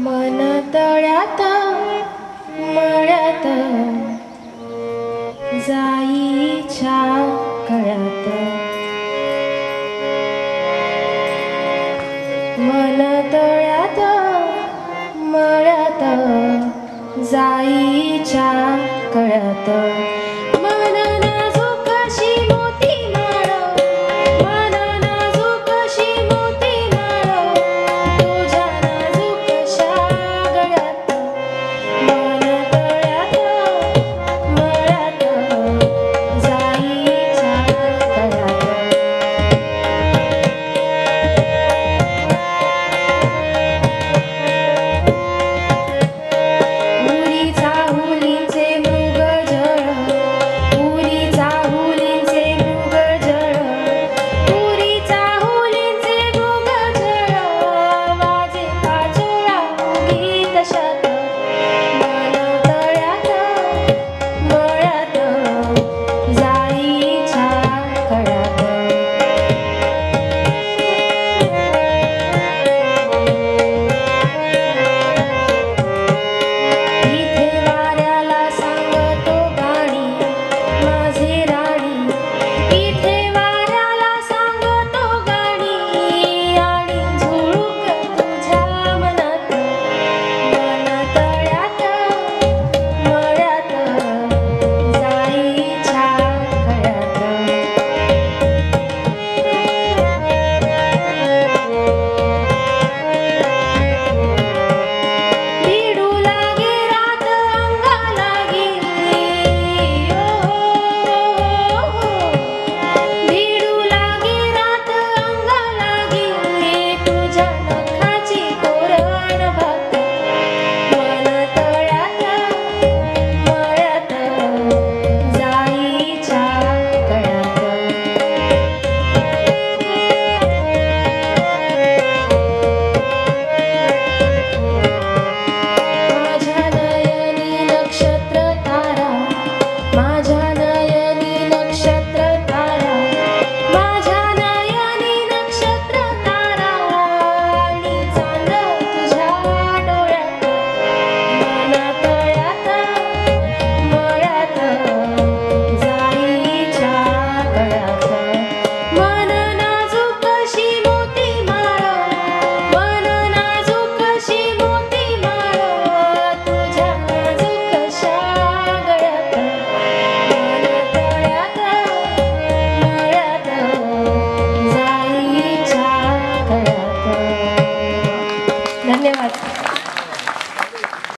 मन तळ्यात मळ्यात जाईच्या कळ्यात, मन तळ्यात मळ्यात जाईच्या कळ्यात, मन नाजूकशी मोती माळ, मन नाजूकशी मोती माळ, तुझ्या नाजूकशा गळ्यात, मन तळ्यात मळ्यात जाईच्या कळ्यात. उरीचा हुलींचे मृगजळ, उरीचा हुलींचे मृगजळ, उरीचा हुलींचे मृगजळ, वाजे पाचोळा गीत शत, मन तळ्यात मळ्यात जाईच्या कळ्यात. इथे वाऱ्याला सांगतो गाणी माझी राणी, इथे वाऱ्याला सांगतो गाणी, आणि झुळूक तुझ्या मनात, मन तळ्यात मळ्यात जाईच्या कळ्यात. भिडू लागे रात अंगालागी, भिडू लागे रात अंगालागी, तुझ्या नखाची कोरण भात, मन तळ्यात मळ्यात जाईच्या कळ्यात. माझ्या नयनी नक्षत्र तारा, माझ्या नयनी नक्षत्र तारा, माझ्या नयनी नक्षत्र तारा, आणि चांद तुझ्या डोळ्यात, मन तळ्यात मळ्यात जाईच्या कळ्यात, मन नाजूकशी मोती माळ, मन नाजूकशी मोती माळ, तुझ्या नाजूकशा गळ्यात, मन तळ्यात मळ्यात जाईच्या कळ्यात. धन्यवाद.